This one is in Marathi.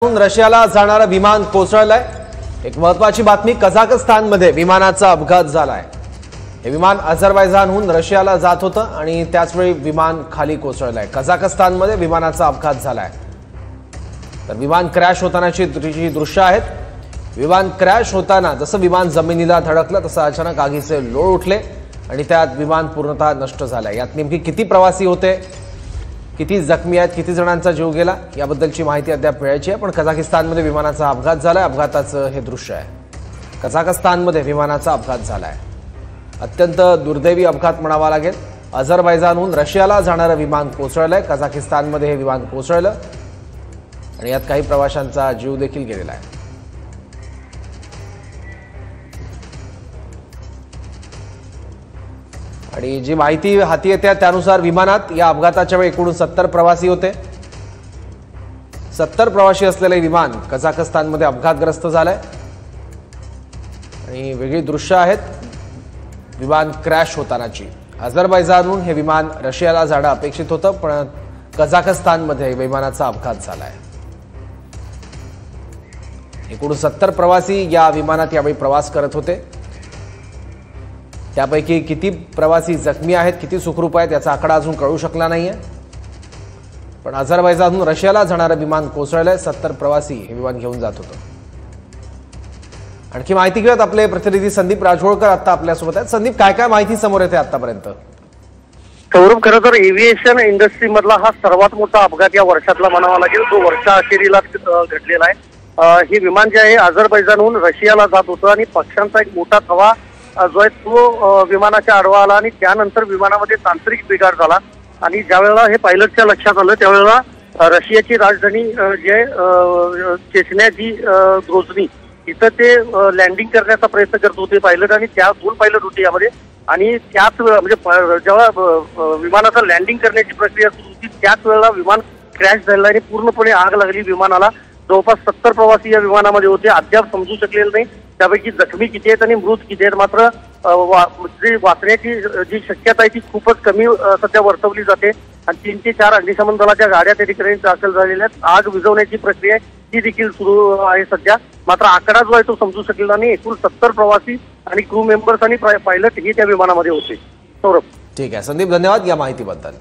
रशियाला जाणारं विमान कोसळलंय। एक महत्त्वाची बातमी, कझाकस्तानमध्ये विमानाचा अपघात झालाय। हे विमान अझरबैजानहून रशियाला जात होतं आणि त्याचवेळी विमान खाली कोसळलंय। कझाकस्तानमध्ये विमानाचा अपघात झालाय। तर विमान क्रॅश होतानाची दृश्य आहेत। विमान क्रॅश होताना जसं विमान जमिनीला धडकलं तसं अचानक आगीचे लोळ उठले आणि त्यात विमान पूर्णतः नष्ट झालंय। यात नेमकी किती प्रवासी होते, किती जखमी आहेत, किती जणांचा जीव गेला याबद्दलची माहिती अद्याप मिळायची आहे। पण कझाकिस्तानमध्ये विमानाचा अपघात झालाय। अपघाताचं हे दृश्य आहे। कझाकस्तानमध्ये विमानाचा अपघात झालाय। अत्यंत दुर्दैवी अपघात म्हणावा लागेल। अझरबैजानहून रशियाला जाणारं विमान कोसळलंय। कझाकिस्तानमध्ये हे विमान कोसळलं आणि यात काही प्रवाशांचा जीव देखील गेलेला आहे। आणि जी माहिती हाती येते त्यानुसार विमानात या अपघाताच्या वेळी एकूण 70 प्रवासी होते। 70 प्रवासी असलेले विमान कझाकस्तानमध्ये अपघातग्रस्त झालंय आणि वेगळी दृश्य आहेत विमान क्रॅश होतानाची। अझरबैजानहून हे विमान रशियाला जाणं अपेक्षित होतं, पण कझाकस्तानमध्ये विमानाचा अपघात झालाय। एकूण 70 प्रवासी या विमानात यावेळी प्रवास करत होते। त्यापैकी किती प्रवासी जखमी आहेत, किती सुखरूप आहेत याचा आकडा अजून कळू शकला नाहीये। पण अझरबैजानहून रशियाला जाणारं विमान कोसळलंय। 70 प्रवासी हे विमान घेऊन जात होतं। आणखी माहिती घेऊयात, आपले प्रतिनिधी संदीप राजहोळकर आता आपल्यासोबत आहेत। संदीप, काय काय माहिती समोर येते आतापर्यंत? सौरभ, खरं तर एव्हिएशन इंडस्ट्री मधला हा सर्वात मोठा अपघात या वर्षातला म्हणावा लागेल, जो वर्षाअखेरीला घडलेला आहे। हे विमान जे आहे अझरबैजानहून रशियाला जात होतं आणि पक्षांचा एक मोठा थवा जो आहे तो विमानाच्या आडवा आला आणि त्यानंतर विमानामध्ये तांत्रिक बिघाड झाला आणि ज्यावेळेला हे पायलटच्या लक्षात आलं त्यावेळेला रशियाची राजधानी जी आहे चेचन्या ग्रोझनी इथं ते लँडिंग करण्याचा प्रयत्न करत होते पायलट, आणि त्या 2 पायलट होते यामध्ये। आणि त्याच म्हणजे जेव्हा विमानाचं लँडिंग करण्याची प्रक्रिया सुरू होती त्याच वेळेला विमान क्रॅश झालं आणि पूर्णपणे आग लागली विमानाला। जवळपास 70 प्रवासी या विमानामध्ये होते। अद्याप समजू शकलेलं नाही त्यापैकी जखमी किती आहेत आणि मृत किती आहेत। मात्र वाचण्याची जी शक्यता आहे ती खूपच कमी सध्या वर्तवली जाते आणि 3 ते 4 अग्निशमन दलाच्या गाड्या त्या ठिकाणी दाखल झालेल्या आहेत। आग विझवण्याची प्रक्रिया ती देखील सुरू आहे सध्या। मात्र आकडा जो आहे तो समजू शकलेला नाही। एकूण 70 प्रवासी आणि क्रू मेंबर्स आणि पायलट हे त्या विमानामध्ये होते। सौरभ, ठीक आहे संदीप, धन्यवाद या माहितीबद्दल।